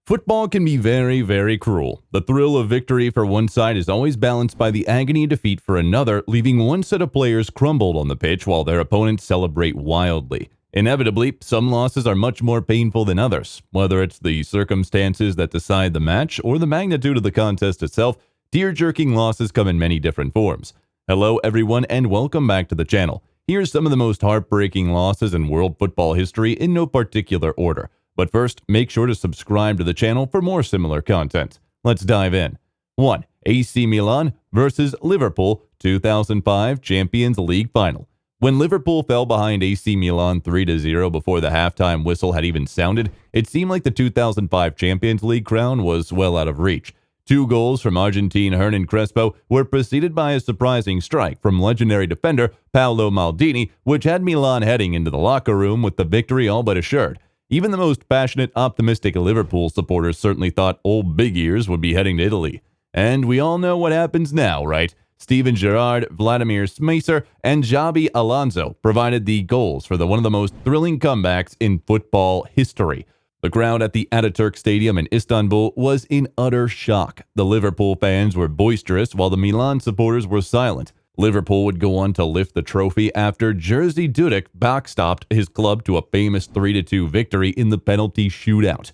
Football can be very, very cruel. The thrill of victory for one side is always balanced by the agony of defeat for another, leaving one set of players crumbled on the pitch while their opponents celebrate wildly. Inevitably, some losses are much more painful than others. Whether it's the circumstances that decide the match or the magnitude of the contest itself, tear-jerking losses come in many different forms. Hello everyone and welcome back to the channel. Here's some of the most heartbreaking losses in world football history in no particular order. But first, make sure to subscribe to the channel for more similar content. Let's dive in. 1. AC Milan versus Liverpool 2005 Champions League Final. When Liverpool fell behind AC Milan 3-0 before the halftime whistle had even sounded, it seemed like the 2005 Champions League crown was well out of reach. 2 goals from Argentine Hernan Crespo were preceded by a surprising strike from legendary defender Paolo Maldini, which had Milan heading into the locker room with the victory all but assured. Even the most passionate, optimistic Liverpool supporters certainly thought old Big Ears would be heading to Italy. And we all know what happens now, right? Steven Gerrard, Vladimir Smecer, and Xabi Alonso provided the goals for one of the most thrilling comebacks in football history. The crowd at the Ataturk Stadium in Istanbul was in utter shock. The Liverpool fans were boisterous while the Milan supporters were silent. Liverpool would go on to lift the trophy after Jerzy Dudek backstopped his club to a famous 3-2 victory in the penalty shootout.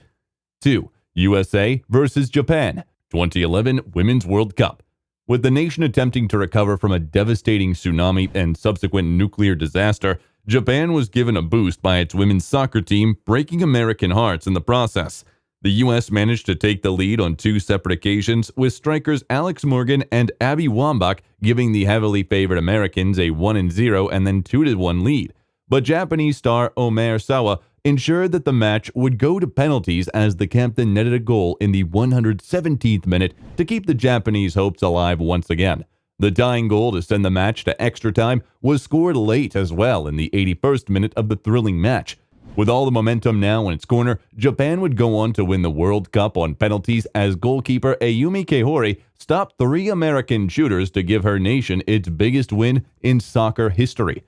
2. USA versus Japan 2011 Women's World Cup. With the nation attempting to recover from a devastating tsunami and subsequent nuclear disaster, Japan was given a boost by its women's soccer team, breaking American hearts in the process. The U.S. managed to take the lead on 2 separate occasions, with strikers Alex Morgan and Abby Wambach giving the heavily favored Americans a 1-0 and then 2-1 lead. But Japanese star Omer Sawa ensured that the match would go to penalties as the captain netted a goal in the 117th minute to keep the Japanese hopes alive once again. The tying goal to send the match to extra time was scored late as well in the 81st minute of the thrilling match. With all the momentum now in its corner, Japan would go on to win the World Cup on penalties as goalkeeper Ayumi Kehori stopped 3 American shooters to give her nation its biggest win in soccer history.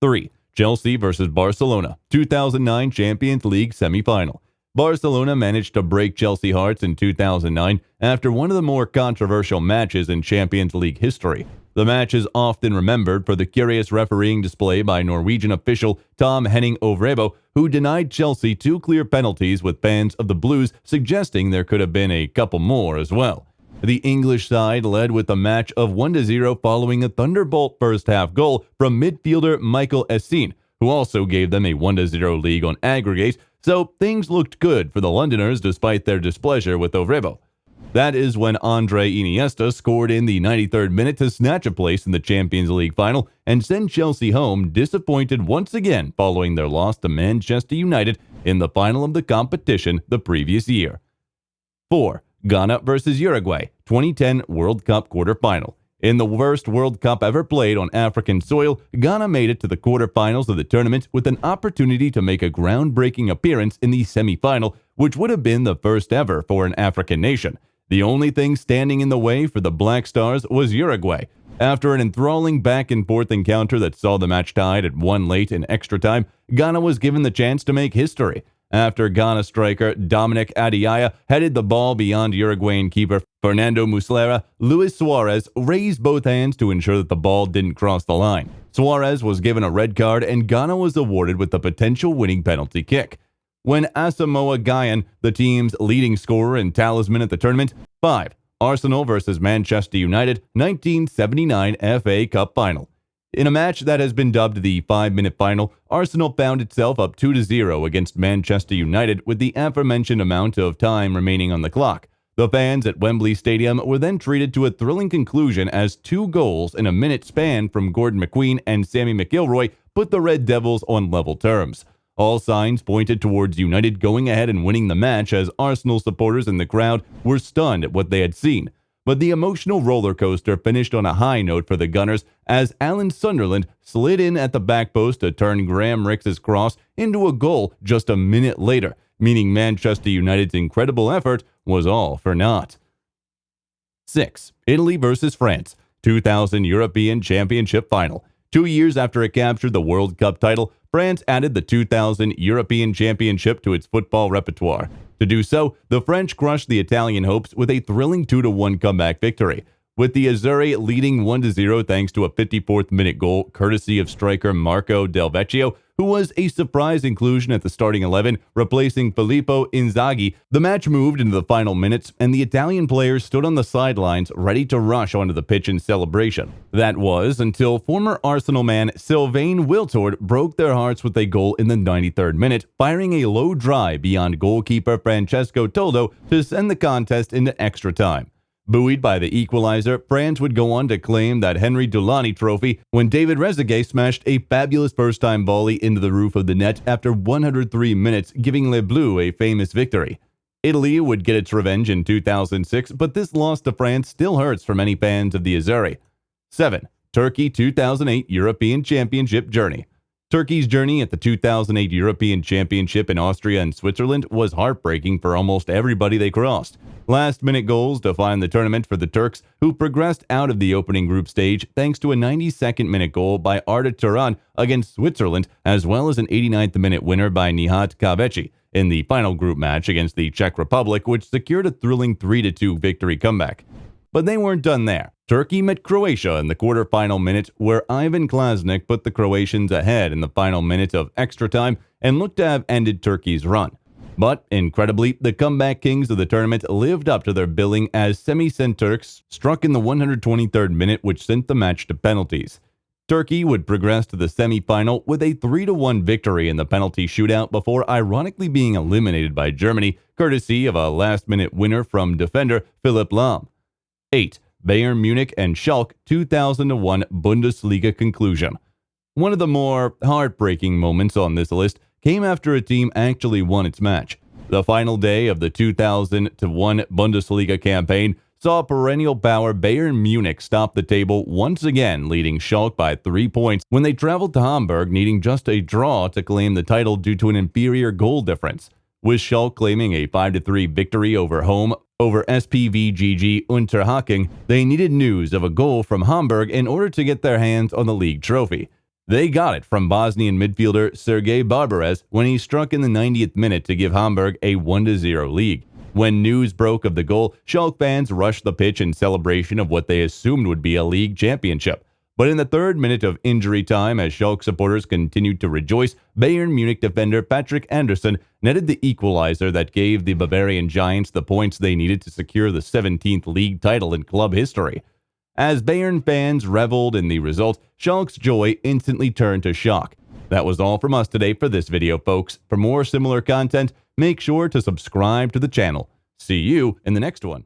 3. Chelsea versus Barcelona 2009 Champions League semi-final. Barcelona managed to break Chelsea hearts in 2009 after one of the more controversial matches in Champions League history. The match is often remembered for the curious refereeing display by Norwegian official Tom Henning Øvrebø, who denied Chelsea 2 clear penalties, with fans of the Blues suggesting there could have been a couple more as well. The English side led with a match of 1-0 following a thunderbolt first-half goal from midfielder Michael Essien, who also gave them a 1-0 lead on aggregate, so things looked good for the Londoners despite their displeasure with Øvrebø. That is when Andre Iniesta scored in the 93rd minute to snatch a place in the Champions League final and send Chelsea home disappointed once again following their loss to Manchester United in the final of the competition the previous year. 4. Ghana versus Uruguay 2010 World Cup quarterfinal. In the worst World Cup ever played on African soil, Ghana made it to the quarterfinals of the tournament with an opportunity to make a groundbreaking appearance in the semi-final, which would have been the first ever for an African nation. The only thing standing in the way for the Black Stars was Uruguay. After an enthralling back-and-forth encounter that saw the match tied at 1 late in extra time, Ghana was given the chance to make history. After Ghana striker Dominic Adiaya headed the ball beyond Uruguayan keeper Fernando Muslera, Luis Suarez raised both hands to ensure that the ball didn't cross the line. Suarez was given a red card and Ghana was awarded with the potential winning penalty kick. When Asamoah Gyan, the team's leading scorer and talisman at the tournament. 5. Arsenal versus Manchester United 1979 FA Cup Final. In a match that has been dubbed the 5-minute final, Arsenal found itself up 2-0 against Manchester United with the aforementioned amount of time remaining on the clock. The fans at Wembley Stadium were then treated to a thrilling conclusion as 2 goals in a minute span from Gordon McQueen and Sammy McIlroy put the Red Devils on level terms. All signs pointed towards United going ahead and winning the match as Arsenal supporters in the crowd were stunned at what they had seen. But the emotional roller coaster finished on a high note for the Gunners as Alan Sunderland slid in at the back post to turn Graham Rix's cross into a goal just a minute later, meaning Manchester United's incredible effort was all for naught. 6. Italy versus France 2000 European Championship Final. 2 years after it captured the World Cup title, France added the 2000 European Championship to its football repertoire. To do so, the French crushed the Italian hopes with a thrilling 2-1 comeback victory, with the Azzurri leading 1-0 thanks to a 54th-minute goal courtesy of striker Marco Del Vecchio, who was a surprise inclusion at the starting 11, replacing Filippo Inzaghi. The match moved into the final minutes, and the Italian players stood on the sidelines ready to rush onto the pitch in celebration. That was until former Arsenal man Sylvain Wiltord broke their hearts with a goal in the 93rd minute, firing a low drive beyond goalkeeper Francesco Toldo to send the contest into extra time. Buoyed by the equalizer, France would go on to claim that Henry Dulani trophy when David Trezeguet smashed a fabulous first-time volley into the roof of the net after 103 minutes, giving Les Bleus a famous victory. Italy would get its revenge in 2006, but this loss to France still hurts for many fans of the Azzurri. 7. Turkey 2008 European Championship Journey. Turkey's journey at the 2008 European Championship in Austria and Switzerland was heartbreaking for almost everybody they crossed. Last-minute goals defined the tournament for the Turks, who progressed out of the opening group stage thanks to a 92nd-minute goal by Arda Turan against Switzerland, as well as an 89th-minute winner by Nihat Kaveci in the final group match against the Czech Republic, which secured a thrilling 3-2 victory comeback. But they weren't done there. Turkey met Croatia in the quarterfinal minute, where Ivan Klasnic put the Croatians ahead in the final minute of extra time and looked to have ended Turkey's run. But, incredibly, the comeback kings of the tournament lived up to their billing as Semih Şentürk struck in the 123rd minute, which sent the match to penalties. Turkey would progress to the semi-final with a 3-1 victory in the penalty shootout before ironically being eliminated by Germany, courtesy of a last-minute winner from defender Philipp Lahm. 8. Bayern Munich and Schalke 2001 Bundesliga conclusion. One of the more heartbreaking moments on this list came after a team actually won its match. The final day of the 2001 Bundesliga campaign saw perennial power Bayern Munich stop the table once again, leading Schalke by 3 points when they traveled to Hamburg, needing just a draw to claim the title due to an inferior goal difference. With Schalke claiming a 5-3 victory over SPVGG Unterhaching, they needed news of a goal from Hamburg in order to get their hands on the league trophy. They got it from Bosnian midfielder Sergei Barbarez when he struck in the 90th minute to give Hamburg a 1-0 lead. When news broke of the goal, Schalke fans rushed the pitch in celebration of what they assumed would be a league championship. But in the 3rd minute of injury time, as Schalke supporters continued to rejoice, Bayern Munich defender Patrick Anderson netted the equalizer that gave the Bavarian Giants the points they needed to secure the 17th league title in club history. As Bayern fans reveled in the result, Schalke's joy instantly turned to shock. That was all from us today for this video, folks. For more similar content, make sure to subscribe to the channel. See you in the next one.